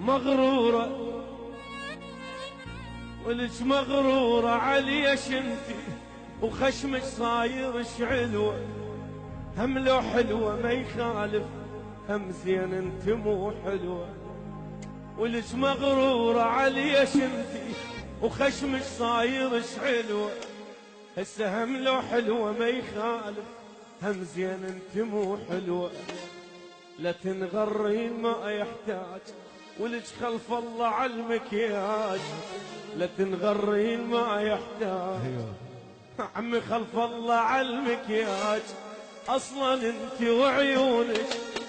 مغرورة ولج مغرورة عليش انتي وخشمك صاير شعلوة، هم لو حلوة ما يخالف هم زين انت مو حلوة. ولج مغرورة عليش انتي وخشمك صاير شعلوة، هسه هم لو حلوة ما يخالف هم زين انت مو حلوة. لا تنغرين ما يحتاج ولج خلف الله على المكياج، لا تنغرين ما يحتاج عمي خلف الله على المكياج. اصلا انت وعيونك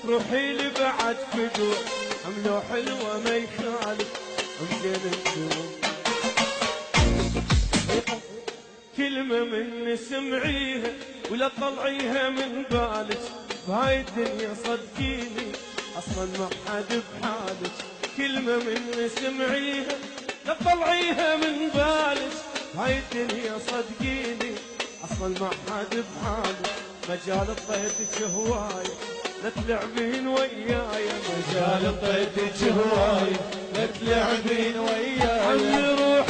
روحي لي بعد فدوة، هم لو حلوة ما يخالف هم زين انت كلمة من سمعيها ولا طلعيها من بالك، بهاي الدنيا صدقيني اصلا ما حد بحالك. كلمة من سمعيها لا طلعيها من بالك، بهاي الدنيا صدقيني اصلا ما حد بحالك. مجال طيتك هواية لا تلعبين وياي، مجال طيتك هواية لا تلعبين وياي. عمي روح